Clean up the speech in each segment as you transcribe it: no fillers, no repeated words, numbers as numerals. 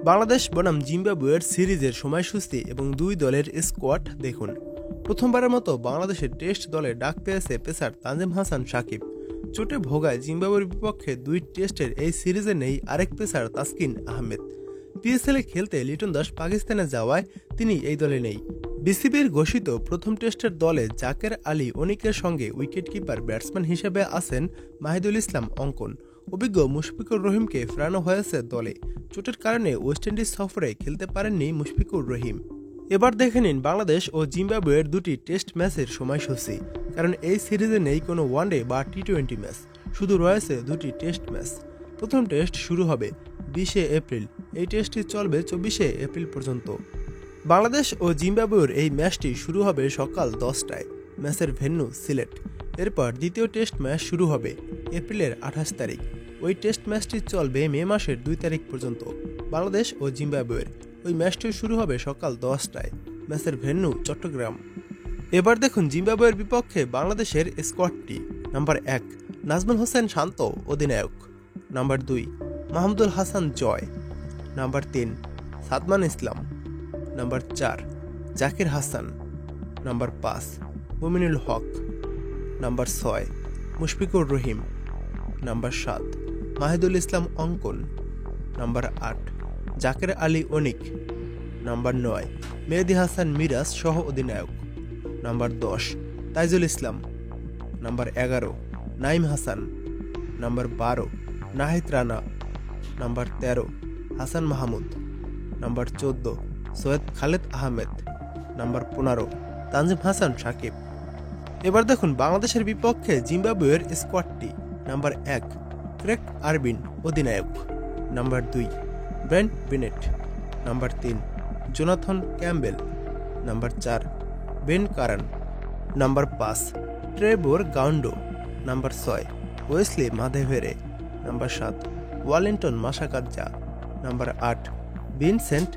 বাংলাদেশ বনাম জিম্বাবুয়ের সিরিজের সময়সূচি এবং দুই দলের স্কোয়াড দেখুন। প্রথমবারের মতো বাংলাদেশের টেস্ট দলে ডাক পেয়েছে পেসার তানজিম হাসান সাকিব। চোটে ভোগায় জিম্বাবুয়ের বিপক্ষে দুই টেস্টের এই সিরিজে নেই আরেক পেসার তাসকিন আহমেদ। পিএসএলে খেলতে লিটন দাস পাকিস্তানে যাওয়ায় তিনি এই দলে নেই। বিসিবির ঘোষিত প্রথম টেস্টের দলে জাকের আলী অনিকের সঙ্গে উইকেটকিপার ব্যাটসম্যান হিসেবে আছেন মাহিদুল ইসলাম অঙ্কন। অভিজ্ঞ মুশফিকুর রহিমকে ফেরানো হয়েছে দলে। চোটের কারণে ওয়েস্ট ইন্ডিজ সফরে খেলতে পারেননি মুশফিকুর রহিম। এবার দেখে নিন বাংলাদেশ ও জিম্বাবুয়ের দুটি টেস্ট ম্যাচের সময়সূচি। কারণ এই সিরিজে নেই কোনো ওয়ানডে বা টি-20 ম্যাচ, শুধু রয়েছে দুটি টেস্ট ম্যাচ। প্রথম টেস্ট শুরু হবে 20শে এপ্রিল। এই টেস্টটি চলবে 24শে এপ্রিল পর্যন্ত। বাংলাদেশ ও জিম্বাবুয়ের এই ম্যাচটি শুরু হবে সকাল 10টায়। ম্যাচের ভেন্যু সিলেট। এরপর দ্বিতীয় টেস্ট ম্যাচ শুরু হবে এপ্রিলের 28 তারিখ। ওই টেস্ট ম্যাচটি চলবে মে মাসের 2 তারিখ পর্যন্ত। বাংলাদেশ ও জিম্বাবুয়ের ওই ম্যাচটি শুরু হবে সকাল 10টায়। ম্যাচের ভেন্যু চট্টগ্রাম। এবার দেখুন জিম্বাবুয়ের বিপক্ষে বাংলাদেশের স্কোয়াডটি। নাম্বার 1 নাজমুল হোসেন শান্ত অধিনায়ক। Number 2 Mahmudul Hasan Joy. Number 3 Sadman Islam. Number 4 Zakir Hasan. Number 5 Mominul Haque. Number 6 Mushfiqur Rahim. Number 7 Mahidul Islam Ankon. Number 8 Jaker Ali Anik. Number 9 Mehedi Hasan Miraz সহ অধিনায়ক। Number 10 Taijul Islam. Number 11 Nayeem Hasan. Number 12 Nahid Rana. Number 13 Hasan Mahmud. Number 14 Syed Khaled Ahmed. Number 15 Tanzim Hasan Shakib. এবার দেখুন বাংলাদেশের বিপক্ষে জিম্বাবুয়ের স্কোয়াডটি। নাম্বার 1 ক্রেগ আরবিন অধিনায়ক। Number 2 Brent Bennett. Number 3 Jonathan Campbell. Number 4 Ben Curran. Number 5 Trevor Gwandu. Number 6 Wessly Madhevere. Number 7 Wellington Masakadza. Number 8 Vincent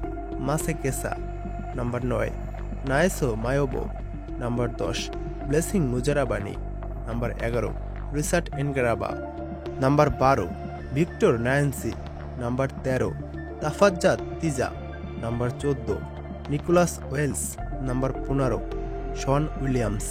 Masekesa. Number 9 Nyasha Mayavo. Number 10 Blessing Muzarabani. Number 11 Richard Ngarava. Number 12 Victor Nyauchi. Number 13 Tafadzwa Tsiga. Number 14 Nicholas Welch. Number 15 Sean Williams.